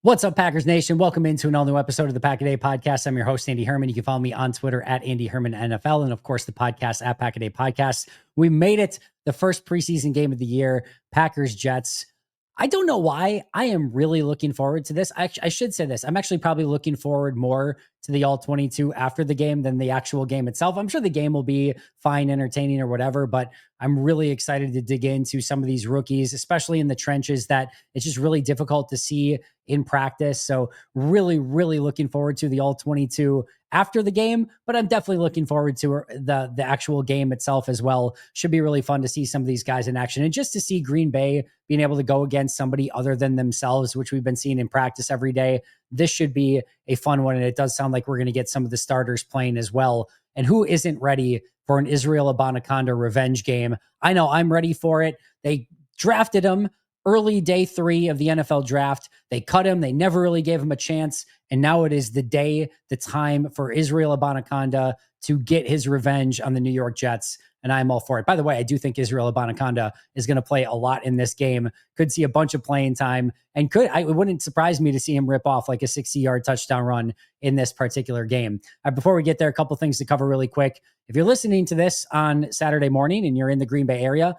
What's up, Packers Nation? Welcome into an all-new episode of the Pack a Day podcast. I'm your host, Andy Herman. You can follow me on Twitter at Andy Herman NFL, and of course, the podcast at Pack a Day Podcast. We made it, the first preseason game of the year, Packers-Jets. I don't know why. I am really looking forward to this. I should say this. I'm actually probably looking forward more to the All-22 after the game than the actual game itself. I'm sure the game will be fine, entertaining, or whatever, but I'm really excited to dig into some of these rookies, especially in the trenches that it's just really difficult to see in practice. So really, really looking forward to the All-22 after the game, but I'm definitely looking forward to the actual game itself as well. Should be really fun to see some of these guys in action and just to see Green Bay being able to go against somebody other than themselves, which we've been seeing in practice every day. This should be a fun one. And it does sound like we're going to get some of the starters playing as well. And who isn't ready for an Israel Abanikanda revenge game? I know I'm ready for it. They drafted him early day 3 of the NFL draft. They cut him. They never really gave him a chance. And now it is the time for Israel Abanikanda to get his revenge on the New York Jets. And I'm all for it. By the way, I do think Israel Abanikanda is going to play a lot in this game. Could see a bunch of playing time, and it wouldn't surprise me to see him rip off like a 60-yard touchdown run in this particular game. Before we get there, a couple things to cover really quick. If you're listening to this on Saturday morning and you're in the Green Bay area,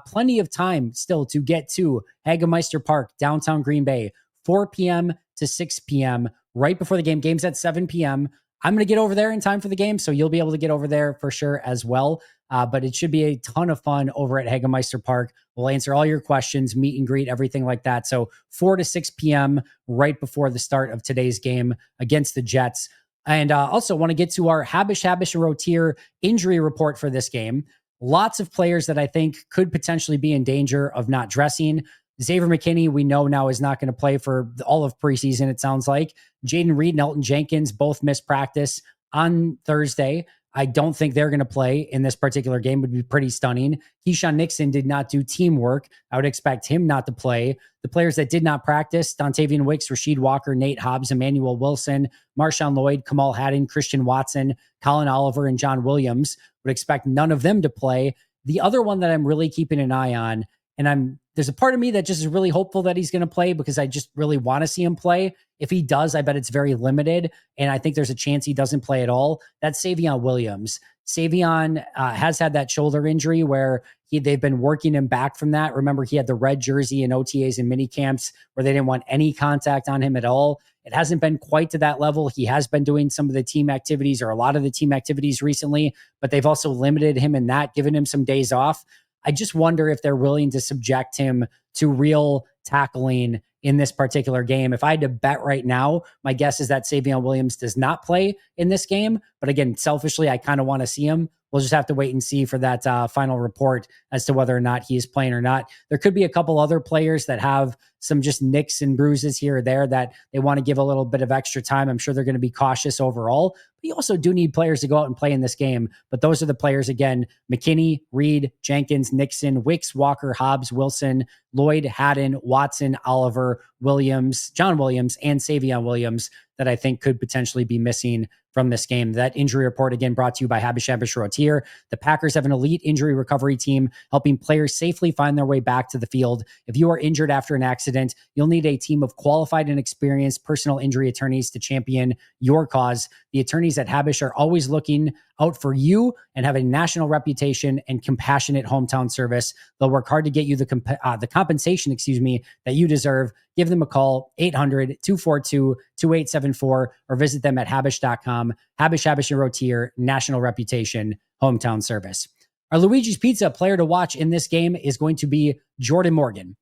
plenty of time still to get to Hagemeister Park, downtown Green Bay, 4 p.m. to 6 p.m. right before the game. Game's at 7 p.m. I'm going to get over there in time for the game, so you'll be able to get over there for sure as well. But it should be a ton of fun over at Hagemeister Park. We'll answer all your questions, meet and greet, everything like that. So 4 to 6 p.m. right before the start of today's game against the Jets. And also want to get to our Habish and Rotier injury report for this game. Lots of players that I think could potentially be in danger of not dressing. Xavier McKinney, we know now, is not going to play for all of preseason, it sounds like. Jaden Reed and Elton Jenkins both missed practice on Thursday. I don't think they're going to play in this particular game. It would be pretty stunning. Keyshawn Nixon did not do teamwork. I would expect him not to play. The players that did not practice: Dontavian Wicks, Rasheed Walker, Nate Hobbs, Emmanuel Wilson, Marshawn Lloyd, Kamal Haddon, Christian Watson, Colin Oliver, and John Williams. Would expect none of them to play. The other one that I'm really keeping an eye on, and there's a part of me that just is really hopeful that he's going to play because I just really want to see him play. If he does, I bet it's very limited, and I think there's a chance he doesn't play at all. That's Savion Williams. Savion has had that shoulder injury where they've been working him back from that. Remember, he had the red jersey in OTAs and mini camps where they didn't want any contact on him at all. It hasn't been quite to that level. He has been doing some of the team activities or a lot of the team activities recently, but they've also limited him in that, given him some days off. I just wonder if they're willing to subject him to real tackling in this particular game. If I had to bet right now, my guess is that Savion Williams does not play in this game. But again, selfishly, I kind of want to see him. We'll just have to wait and see for that final report as to whether or not he is playing or not. There could be a couple other players that have some just nicks and bruises here or there that they want to give a little bit of extra time. I'm sure they're going to be cautious overall. But you also do need players to go out and play in this game. But those are the players, again: McKinney, Reed, Jenkins, Nixon, Wicks, Walker, Hobbs, Wilson, Lloyd, Haddon, Watson, Oliver, Williams, John Williams, and Savion Williams that I think could potentially be missing from this game. That injury report, again, brought to you by Habish Rotier. The Packers have an elite injury recovery team helping players safely find their way back to the field. If you are injured after an accident, you'll need a team of qualified and experienced personal injury attorneys to champion your cause. The attorneys at Habish are always looking out for you and have a national reputation and compassionate hometown service. They'll work hard to get you the compensation, that you deserve. Give them a call, 800-242-2874, or visit them at habish.com. Habish and Rotier, national reputation, hometown service. Our Luigi's Pizza player to watch in this game is going to be Jordan Morgan.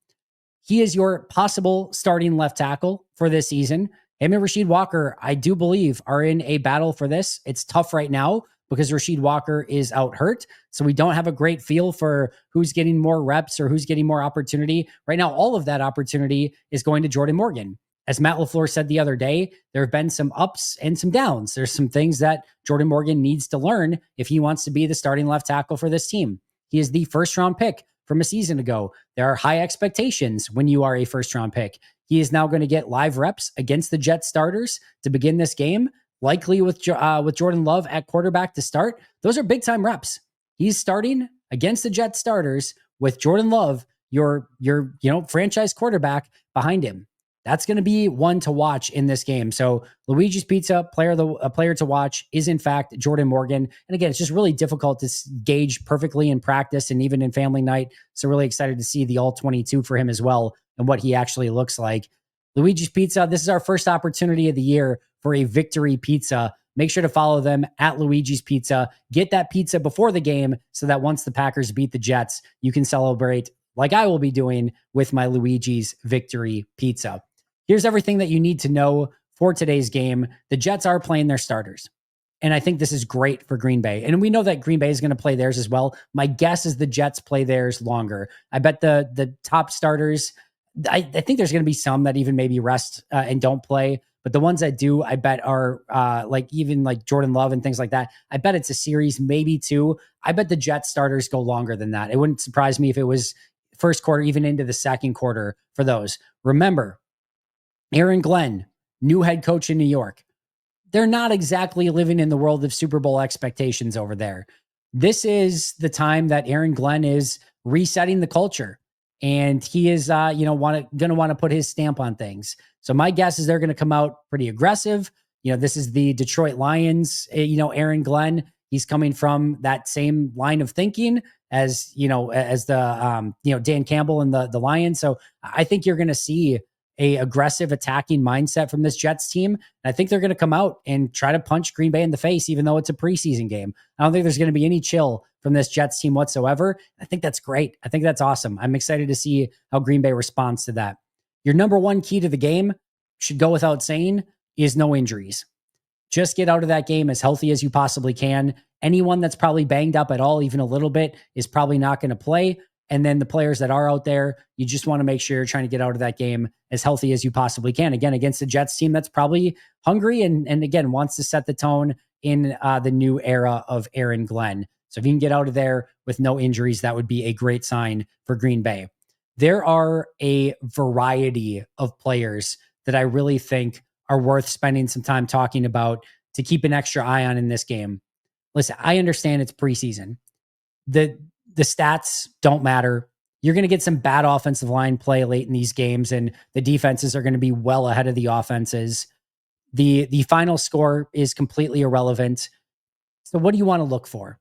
He is your possible starting left tackle for this season. Him and Rasheed Walker, I do believe, are in a battle for this. It's tough right now because Rasheed Walker is out hurt. So we don't have a great feel for who's getting more reps or who's getting more opportunity. Right now, all of that opportunity is going to Jordan Morgan. As Matt LaFleur said the other day, there have been some ups and some downs. There's some things that Jordan Morgan needs to learn if he wants to be the starting left tackle for this team. He is the first-round pick from a season ago. There are high expectations when you are a first-round pick. He is now going to get live reps against the Jets starters to begin this game, likely with Jordan Love at quarterback to start. Those are big-time reps. He's starting against the Jets starters with Jordan Love, your franchise quarterback, behind him. That's going to be one to watch in this game. So Luigi's Pizza, a player to watch, is in fact Jordan Morgan. And again, it's just really difficult to gauge perfectly in practice and even in family night. So really excited to see the all 22 for him as well and what he actually looks like. Luigi's Pizza, this is our first opportunity of the year for a victory pizza. Make sure to follow them at Luigi's Pizza. Get that pizza before the game so that once the Packers beat the Jets, you can celebrate like I will be doing with my Luigi's Victory Pizza. Here's everything that you need to know for today's game. The Jets are playing their starters. And I think this is great for Green Bay. And we know that Green Bay is going to play theirs as well. My guess is the Jets play theirs longer. I bet the top starters, I think there's going to be some that even maybe rest and don't play. But the ones that do, I bet are like Jordan Love and things like that. I bet it's a series, maybe two. I bet the Jets starters go longer than that. It wouldn't surprise me if it was first quarter, even into the second quarter for those. Remember, Aaron Glenn, new head coach in New York. They're not exactly living in the world of Super Bowl expectations over there. This is the time that Aaron Glenn is resetting the culture, and he is, going to want to put his stamp on things. So my guess is they're going to come out pretty aggressive. This is the Detroit Lions. Aaron Glenn. He's coming from that same line of thinking as the Dan Campbell and the Lions. So I think you're going to see a aggressive attacking mindset from this Jets team. And I think they're going to come out and try to punch Green Bay in the face, even though it's a preseason game. I don't think there's going to be any chill from this Jets team whatsoever. I think that's great. I think that's awesome. I'm excited to see how Green Bay responds to that. Your number one key to the game, should go without saying, is no injuries. Just get out of that game as healthy as you possibly can. Anyone that's probably banged up at all, even a little bit, is probably not going to play. And then the players that are out there, you just want to make sure you're trying to get out of that game as healthy as you possibly can. Again, against the Jets team that's probably hungry and again, wants to set the tone in the new era of Aaron Glenn. So if you can get out of there with no injuries, that would be a great sign for Green Bay. There are a variety of players that I really think are worth spending some time talking about to keep an extra eye on in this game. Listen, I understand it's preseason. The stats don't matter. You're going to get some bad offensive line play late in these games, and the defenses are going to be well ahead of the offenses. The final score is completely irrelevant. So what do you want to look for?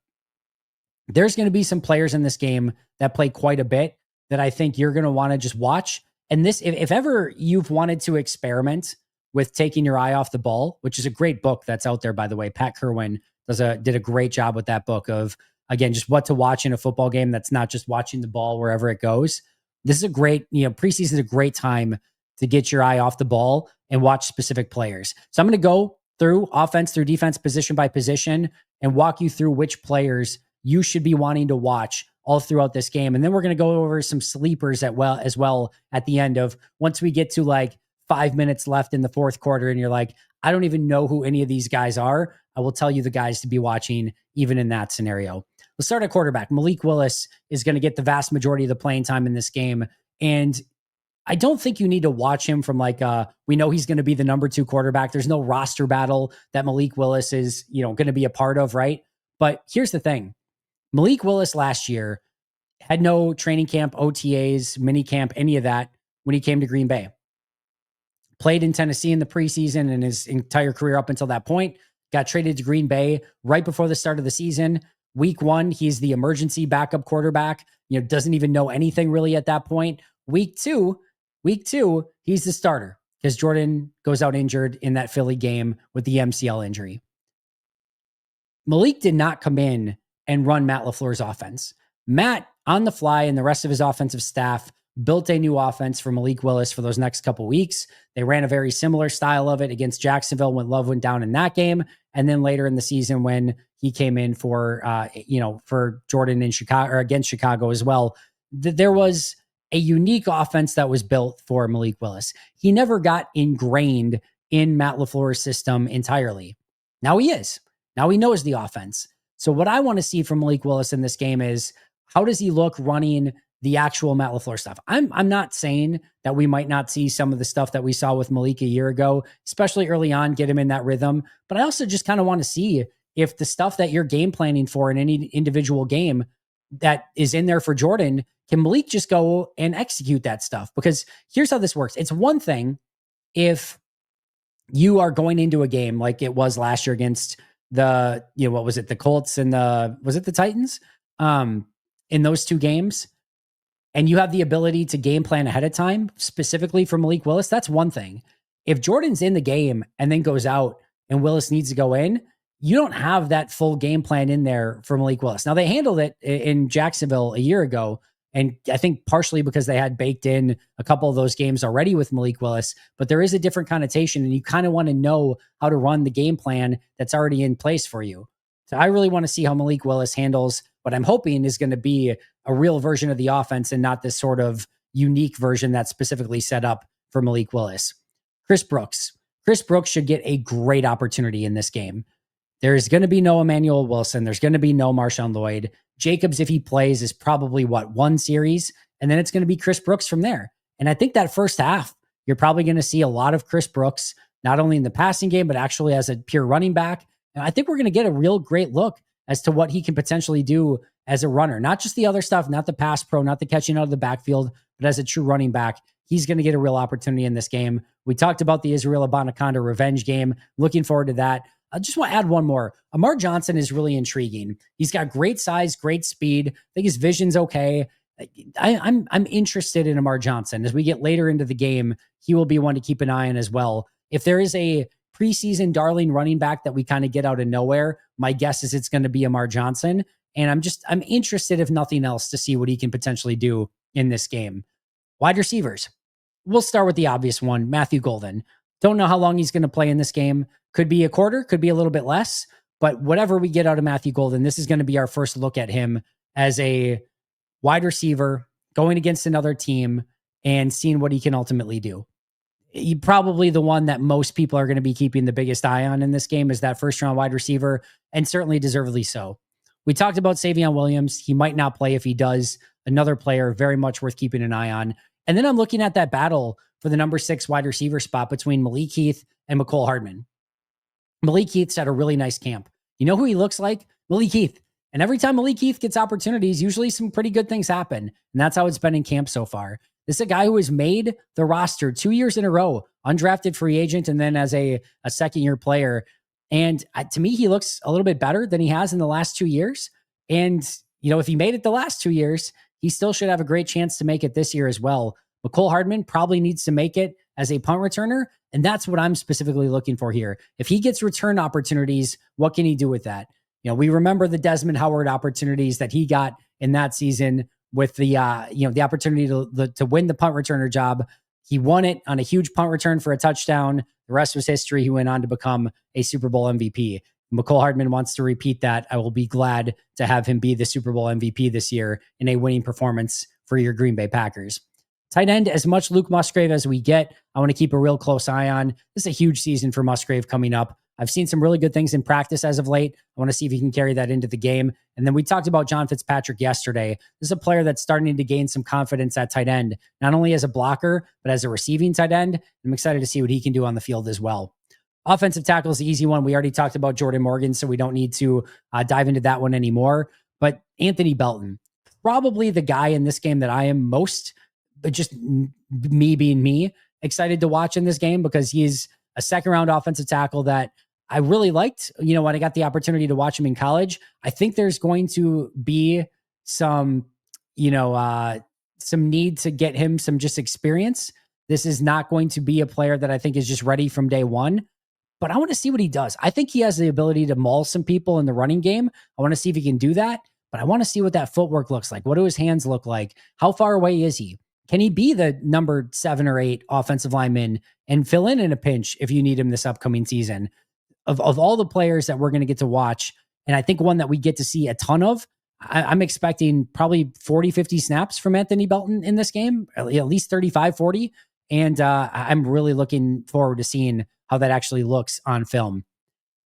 There's going to be some players in this game that play quite a bit that I think you're going to want to just watch. And this, if ever you've wanted to experiment with taking your eye off the ball, which is a great book that's out there, by the way, Pat Kerwin did a great job with that book of, again, just what to watch in a football game that's not just watching the ball wherever it goes. This is a great, preseason is a great time to get your eye off the ball and watch specific players. So I'm going to go through offense, through defense, position by position, and walk you through which players you should be wanting to watch all throughout this game. And then we're going to go over some sleepers as well at the end of once we get to like 5 minutes left in the fourth quarter and you're like, I don't even know who any of these guys are. I will tell you the guys to be watching even in that scenario. Let's start at quarterback. Malik Willis is going to get the vast majority of the playing time in this game. And I don't think you need to watch him from we know he's going to be the number 2 quarterback. There's no roster battle that Malik Willis is, going to be a part of, right? But here's the thing. Malik Willis last year had no training camp, OTAs, mini camp, any of that when he came to Green Bay. Played in Tennessee in the preseason and his entire career up until that point. Got traded to Green Bay right before the start of the season. Week 1, he's the emergency backup quarterback. Doesn't even know anything really at that point. Week two, he's the starter because Jordan goes out injured in that Philly game with the MCL injury. Malik did not come in and run Matt LaFleur's offense. Matt, on the fly, and the rest of his offensive staff built a new offense for Malik Willis for those next couple weeks. They ran a very similar style of it against Jacksonville when Love went down in that game. And then later in the season when he came in for Jordan in Chicago or against Chicago as well, there was a unique offense that was built for Malik Willis. He never got ingrained in Matt LaFleur's system entirely. Now he is. Now he knows the offense. So what I want to see from Malik Willis in this game is how does he look running the actual Matt LaFleur stuff? I'm not saying that we might not see some of the stuff that we saw with Malik a year ago, especially early on, get him in that rhythm. But I also just kind of want to see if the stuff that you're game planning for in any individual game that is in there for Jordan, can Malik just go and execute that stuff? Because here's how this works. It's one thing if you are going into a game like it was last year against the, what was it? The Colts and was it the Titans? In those two games, and you have the ability to game plan ahead of time, specifically for Malik Willis, that's one thing. If Jordan's in the game and then goes out and Willis needs to go in, you don't have that full game plan in there for Malik Willis. Now, they handled it in Jacksonville a year ago, and I think partially because they had baked in a couple of those games already with Malik Willis, but there is a different connotation, and you kind of want to know how to run the game plan that's already in place for you. So I really want to see how Malik Willis handles what I'm hoping is going to be a real version of the offense and not this sort of unique version that's specifically set up for Malik Willis. Chris Brooks. Chris Brooks should get a great opportunity in this game. There's going to be no Emmanuel Wilson. There's going to be no Marshawn Lloyd. Jacobs, if he plays, is probably one series, and then it's going to be Chris Brooks from there. And I think that first half, you're probably going to see a lot of Chris Brooks, not only in the passing game, but actually as a pure running back. And I think we're going to get a real great look as to what he can potentially do as a runner, not just the other stuff, not the pass pro, not the catching out of the backfield, but as a true running back. He's going to get a real opportunity in this game. We talked about the Israel Abanikanda revenge game. Looking forward to that. I just want to add one more. Amar Johnson is really intriguing. He's got great size, great speed. I think his vision's okay. I'm interested in Amar Johnson. As we get later into the game, he will be one to keep an eye on as well. If there is a preseason darling running back that we kind of get out of nowhere, my guess is it's going to be Amar Johnson. And I'm interested, if nothing else, to see what he can potentially do in this game. Wide receivers. We'll start with the obvious one, Matthew Golden. Don't know how long he's going to play in this game. Could be a quarter, could be a little bit less, but whatever we get out of Matthew Golden, this is going to be our first look at him as a wide receiver going against another team and seeing what he can ultimately do. He probably the one that most people are going to be keeping the biggest eye on in this game is that first round wide receiver, and certainly deservedly so. We talked about Savion Williams. He might not play. If he does, another player very much worth keeping an eye on. And then I'm looking at that battle for the number 6 wide receiver spot between Malik Heath and Mecole Hardman. Malik Heath's had a really nice camp. You know who he looks like? Malik Heath. And every time Malik Heath gets opportunities, usually some pretty good things happen. And that's how it's been in camp so far. This is a guy who has made the roster 2 years in a row, undrafted free agent, and then as a second-year player. And to me, he looks a little bit better than he has in the last 2 years. And, if he made it the last 2 years, he still should have a great chance to make it this year as well. Mecole Hardman probably needs to make it as a punt returner, and that's what I'm specifically looking for here. If he gets return opportunities, what can he do with that? We remember the Desmond Howard opportunities that he got in that season with the opportunity to win the punt returner job. He won it on a huge punt return for a touchdown. The rest was history. He went on to become a Super Bowl MVP. Mecole Hardman wants to repeat that. I will be glad to have him be the Super Bowl MVP this year in a winning performance for your Green Bay Packers. Tight end, as much Luke Musgrave as we get, I want to keep a real close eye on. This is a huge season for Musgrave coming up. I've seen some really good things in practice as of late. I want to see if he can carry that into the game. And then we talked about John Fitzpatrick yesterday. This is a player that's starting to gain some confidence at tight end, not only as a blocker, but as a receiving tight end. I'm excited to see what he can do on the field as well. Offensive tackle is the easy one. We already talked about Jordan Morgan, so we don't need to dive into that one anymore. But Anthony Belton, probably the guy in this game that I am most, but just me being me, excited to watch in this game because he's a second-round offensive tackle that I really liked, when I got the opportunity to watch him in college. I think there's going to be some need to get him some just experience. This is not going to be a player that I think is just ready from day one, but I want to see what he does. I think he has the ability to maul some people in the running game. I want to see if he can do that, but I want to see what that footwork looks like. What do his hands look like? How far away is he? Can he be the number 7 or 8 offensive lineman and fill in a pinch if you need him this upcoming season? Of all the players that we're going to get to watch, and I think one that we get to see a ton of, I'm expecting probably 40, 50 snaps from Anthony Belton in this game, at least 35, 40. And I'm really looking forward to seeing how that actually looks on film.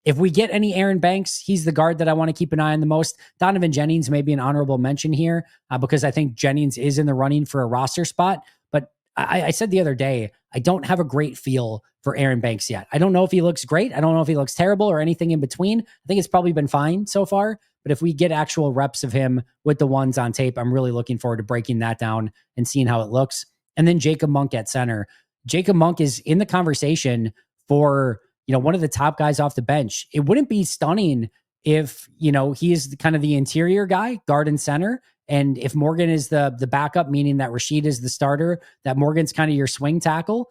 If we get any Aaron Banks, he's the guard that I want to keep an eye on the most. Donovan Jennings may be an honorable mention here because I think Jennings is in the running for a roster spot. But I said the other day, I don't have a great feel for Aaron Banks yet. I don't know if he looks great. I don't know if he looks terrible or anything in between. I think it's probably been fine so far. But if we get actual reps of him with the ones on tape, I'm really looking forward to breaking that down and seeing how it looks. And then Jacob Monk at center. Jacob Monk is in the conversation for, one of the top guys off the bench. It wouldn't be stunning if, he is kind of the interior guy, guard and center. And if Morgan is the backup, meaning that Rasheed is the starter, that Morgan's kind of your swing tackle.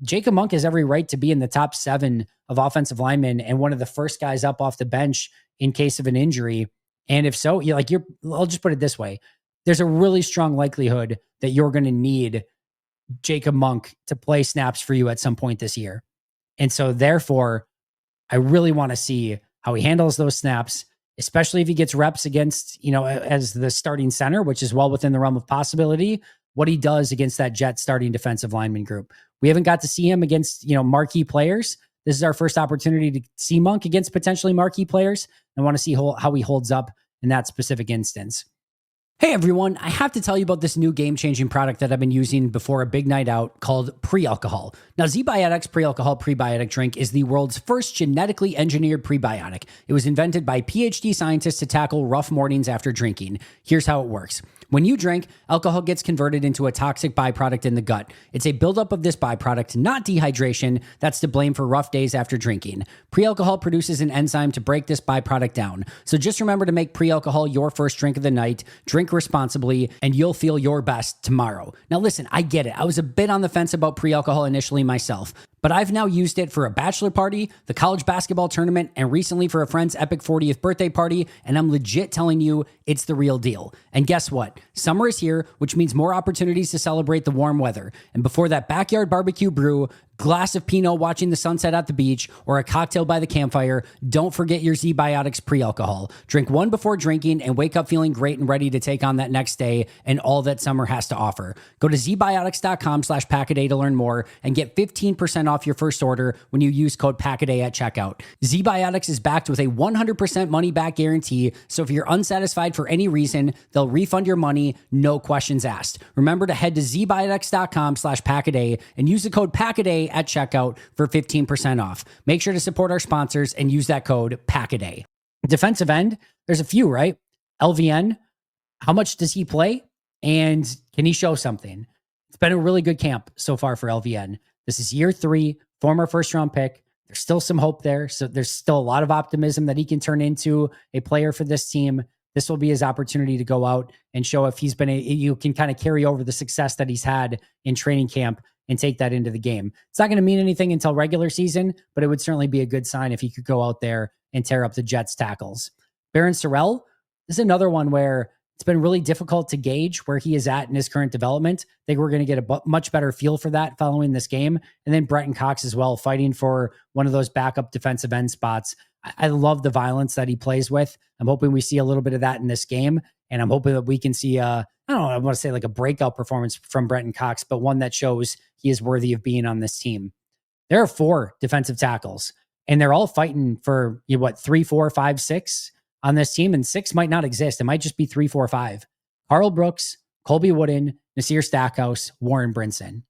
Jacob Monk has every right to be in the top 7 of offensive linemen and one of the first guys up off the bench in case of an injury. And if so, I'll just put it this way. There's a really strong likelihood that you're going to need Jacob Monk to play snaps for you at some point this year. And so therefore, I really want to see how he handles those snaps, especially if he gets reps against, as the starting center, which is well within the realm of possibility, what he does against that Jet starting defensive lineman group. We haven't got to see him against, marquee players. This is our first opportunity to see Monk against potentially marquee players. I want to see how he holds up in that specific instance. Hey everyone, I have to tell you about this new game-changing product that I've been using before a big night out called Pre-Alcohol. Now, ZBiotics Pre-Alcohol Prebiotic Drink is the world's first genetically engineered prebiotic. It was invented by PhD scientists to tackle rough mornings after drinking. Here's how it works. When you drink, alcohol gets converted into a toxic byproduct in the gut. It's a buildup of this byproduct, not dehydration, that's to blame for rough days after drinking. Pre-alcohol produces an enzyme to break this byproduct down. So just remember to make pre-alcohol your first drink of the night, drink responsibly, and you'll feel your best tomorrow. Now listen, I get it. I was a bit on the fence about pre-alcohol initially myself, but I've now used it for a bachelor party, the college basketball tournament, and recently for a friend's epic 40th birthday party, and I'm legit telling you, it's the real deal. And guess what? Summer is here, which means more opportunities to celebrate the warm weather. And before that backyard barbecue brew, glass of Pinot watching the sunset at the beach, or a cocktail by the campfire, don't forget your ZBiotics pre-alcohol. Drink one before drinking and wake up feeling great and ready to take on that next day and all that summer has to offer. Go to zbiotics.com/packaday to learn more and get 15% off your first order when you use code PACKADAY at checkout. ZBiotics is backed with a 100% money-back guarantee, so if you're unsatisfied for any reason, they'll refund your money, no questions asked. Remember to head to zbiotics.com/packaday and use the code PACKADAY at checkout for 15% off. Make sure to support our sponsors and use that code PACKADAY. Defensive end, there's a few, right? LVN, how much does he play? And can he show something? It's been a really good camp so far for LVN. This is year 3, former first-round pick. There's still some hope there. So there's still a lot of optimism that he can turn into a player for this team. This will be his opportunity to go out and show if you can kind of carry over the success that he's had in training camp and take that into the game. It's not going to mean anything until regular season, but it would certainly be a good sign if he could go out there and tear up the Jets tackles. Baron Sorrell, this is another one where it's been really difficult to gauge where he is at in his current development. I think we're going to get a much better feel for that following this game. And then Bretton Cox as well, fighting for one of those backup defensive end spots. I love the violence that he plays with. I'm hoping we see a little bit of that in this game. And I'm hoping that we can see I want to say like a breakout performance from Bretton Cox, but one that shows he is worthy of being on this team. There are 4 defensive tackles, and they're all fighting for 3, 4, 5, 6 on this team, and 6 might not exist. It might just be 3, 4, 5. Carl Brooks, Colby Wooden, Nasir Stackhouse, Warren Brinson.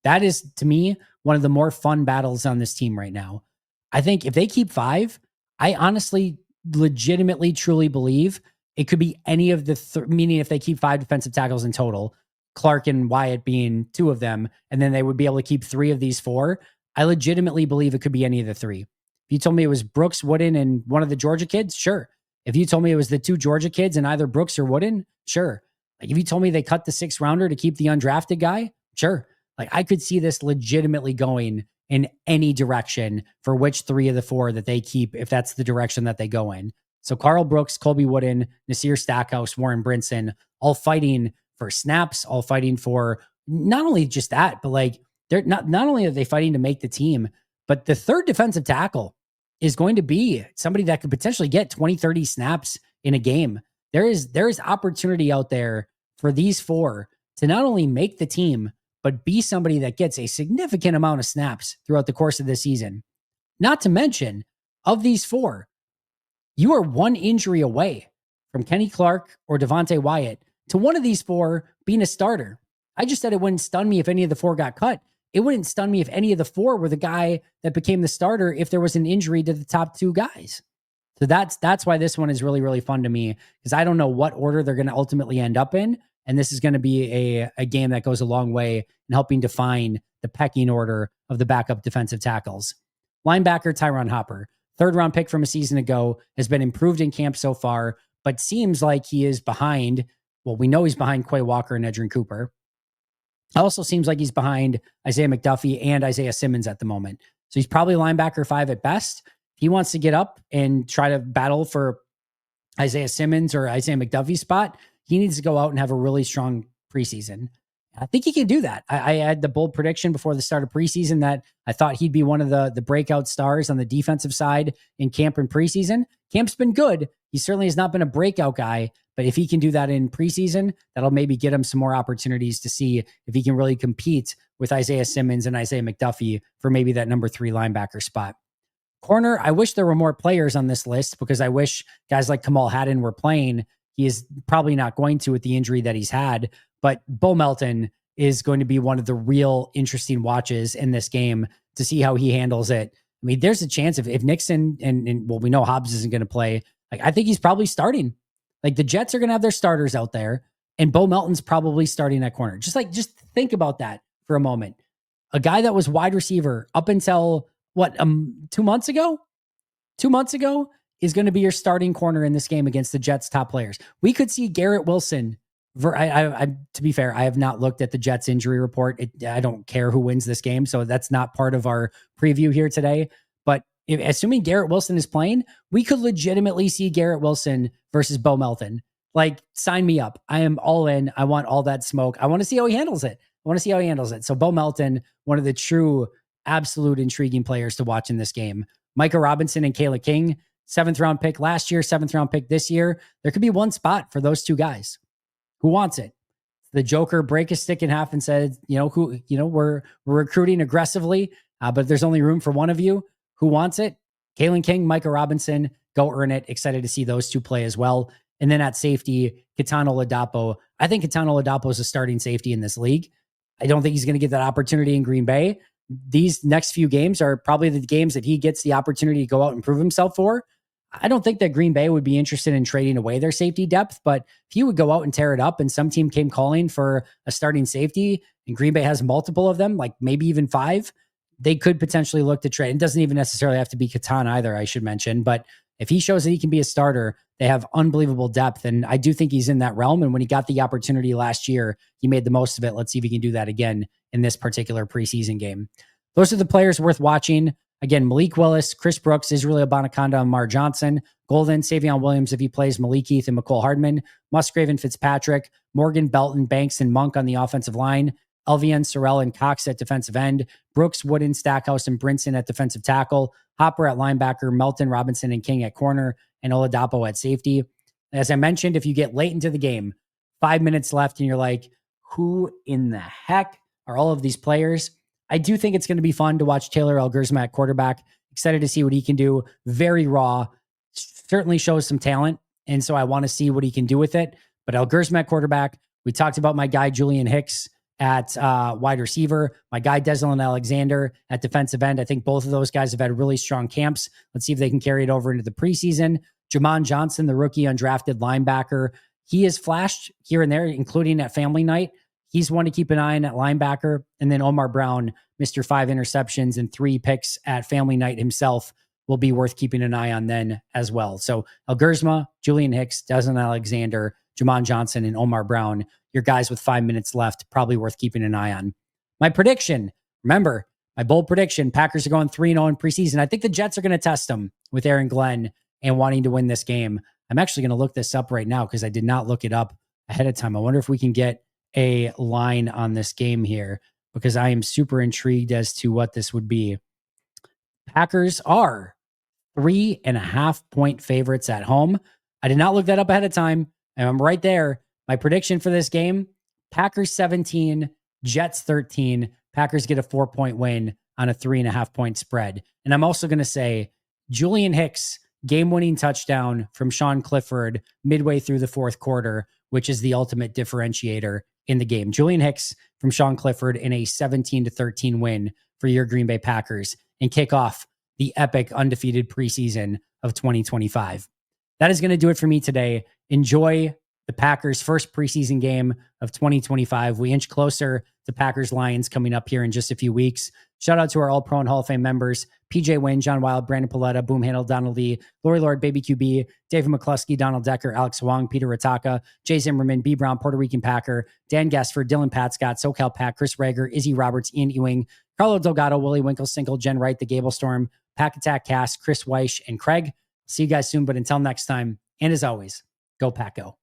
That is, to me, one of the more fun battles on this team right now. I think if they keep 5, I honestly, legitimately, truly believe it could be any of the, meaning if they keep 5 defensive tackles in total, Clark and Wyatt being 2 of them, and then they would be able to keep 3 of these 4. I legitimately believe it could be any of the 3. If you told me it was Brooks, Wooden, and one of the Georgia kids, sure. If you told me it was the 2 Georgia kids and either Brooks or Wooden, sure. Like if you told me they cut the 6th rounder to keep the undrafted guy, sure. Like I could see this legitimately going in any direction for which 3 of the 4 that they keep, if that's the direction that they go in. So Carl Brooks, Colby Wooden, Nasir Stackhouse, Warren Brinson, all fighting for snaps, all fighting for not only just that, but like they're not only are they fighting to make the team, but the 3rd defensive tackle is going to be somebody that could potentially get 20, 30 snaps in a game. There is opportunity out there for these 4 to not only make the team, but be somebody that gets a significant amount of snaps throughout the course of the season. Not to mention, of these 4, you are 1 injury away from Kenny Clark or Devontae Wyatt to one of these 4 being a starter. I just said it wouldn't stun me if any of the 4 got cut. It wouldn't stun me if any of the 4 were the guy that became the starter if there was an injury to the top 2 guys. So that's why this one is really, really fun to me, because I don't know what order they're going to ultimately end up in. And this is going to be a game that goes a long way in helping define the pecking order of the backup defensive tackles. Linebacker Tyron Hopper, third round pick from a season ago, has been improved in camp so far, but seems like he is behind. Well, we know he's behind Quay Walker and Edgerrin Cooper. Also seems like he's behind Isaiah McDuffie and Isaiah Simmons at the moment. So he's probably linebacker 5 at best. If he wants to get up and try to battle for Isaiah Simmons or Isaiah McDuffie's spot, he needs to go out and have a really strong preseason. I think he can do that. I had the bold prediction before the start of preseason that I thought he'd be one of the breakout stars on the defensive side in camp and preseason. Camp's been good. He certainly has not been a breakout guy, but if he can do that in preseason, that'll maybe get him some more opportunities to see if he can really compete with Isaiah Simmons and Isaiah McDuffie for maybe that number 3 linebacker spot. Corner, I wish there were more players on this list because I wish guys like Kamal Haddon were playing. He is probably not going to with the injury that he's had, but Bo Melton is going to be one of the real interesting watches in this game to see how he handles it. I mean, there's a chance if Nixon and well, we know Hobbs isn't going to play. Like, I think he's probably starting. Like, the Jets are going to have their starters out there, and Bo Melton's probably starting at corner. Just think about that for a moment. A guy that was wide receiver up until 2 months ago? 2 months ago is going to be your starting corner in this game against the Jets' top players. We could see Garrett Wilson. To be fair, I have not looked at the Jets injury report. I don't care who wins this game, so that's not part of our preview here today. But assuming Garrett Wilson is playing, we could legitimately see Garrett Wilson versus Bo Melton. Like, sign me up. I am all in. I want all that smoke. I want to see how he handles it. So Bo Melton, one of the true, absolute intriguing players to watch in this game. Micah Robinson and Kayla King, 7th round pick last year, 7th round pick this year. There could be one spot for those two guys. Who wants it? The Joker break his stick in half and said, we're recruiting aggressively, but there's only room for one of you. Who wants it? Kayla King, Micah Robinson, go earn it. Excited to see those two play as well. And then at safety, Kitano Ladapo. I think Kitano Ladapo is a starting safety in this league. I don't think he's going to get that opportunity in Green Bay. These next few games are probably the games that he gets the opportunity to go out and prove himself for. I don't think that Green Bay would be interested in trading away their safety depth, but if he would go out and tear it up and some team came calling for a starting safety and Green Bay has multiple of them, like maybe even 5, they could potentially look to trade. It doesn't even necessarily have to be Catan either, I should mention, but if he shows that he can be a starter, they have unbelievable depth. And I do think he's in that realm. And when he got the opportunity last year, he made the most of it. Let's see if he can do that again in this particular preseason game. Those are the players worth watching. Again, Malik Willis, Chris Brooks, Israel Abanikanda, and Mar Johnson, Golden, Savion Williams if he plays, Malik Heath and McCole Hardman, Musgrave and Fitzpatrick, Morgan, Belton, Banks, and Monk on the offensive line, LVN, Sorrell, and Cox at defensive end, Brooks, Wooden, Stackhouse, and Brinson at defensive tackle, Hopper at linebacker, Melton, Robinson, and King at corner, and Oladapo at safety. As I mentioned, if you get late into the game, 5 minutes left, and you're like, who in the heck are all of these players? I do think it's going to be fun to watch Taylor Elgersma at quarterback. Excited to see what he can do. Very raw. Certainly shows some talent. And so I want to see what he can do with it. But Elgersma at quarterback. We talked about my guy, Julian Hicks, at wide receiver. My guy, Deslin Alexander, at defensive end. I think both of those guys have had really strong camps. Let's see if they can carry it over into the preseason. Jamon Johnson, the rookie undrafted linebacker. He has flashed here and there, including at family night. He's one to keep an eye on at linebacker. And then Omar Brown, Mr. 5 interceptions and 3 picks at family night himself, will be worth keeping an eye on then as well. So Elgersma, Julian Hicks, Deslin Alexander, Jamon Johnson, and Omar Brown, your guys with 5 minutes left, probably worth keeping an eye on. My prediction, remember, my bold prediction, Packers are going 3-0 in preseason. I think the Jets are going to test them with Aaron Glenn and wanting to win this game. I'm actually going to look this up right now because I did not look it up ahead of time. I wonder if we can get a line on this game here because I am super intrigued as to what this would be. Packers are 3.5 point favorites at home. I did not look that up ahead of time, and I'm right there. My prediction for this game, Packers 17, Jets 13. Packers get a 4-point win on a 3.5 point spread. And I'm also going to say Julian Hicks, game-winning touchdown from Sean Clifford midway through the fourth quarter, which is the ultimate differentiator in the game. Julian Hicks from Sean Clifford in a 17-13 win for your Green Bay Packers and kick off the epic undefeated preseason of 2025. That is going to do it for me today. Enjoy the Packers' first preseason game of 2025. We inch closer to Packers Lions coming up here in just a few weeks. Shout out to our All Pro and Hall of Fame members: PJ Wynn, John Wild, Brandon Paletta, Boom Handle, Donald Lee, Lori Lord, Baby QB, David McCluskey, Donald Decker, Alex Wong, Peter Rataka, Jay Zimmerman, B. Brown, Puerto Rican Packer, Dan Gessford, Dylan Pat Scott, SoCal Pat, Chris Rager, Izzy Roberts, Ian Ewing, Carlo Delgado, Willie Winklesinkel, Jen Wright, The Gable Storm, Pack Attack Cast, Chris Weish, and Craig. See you guys soon, but until next time, and as always, go Pack Go.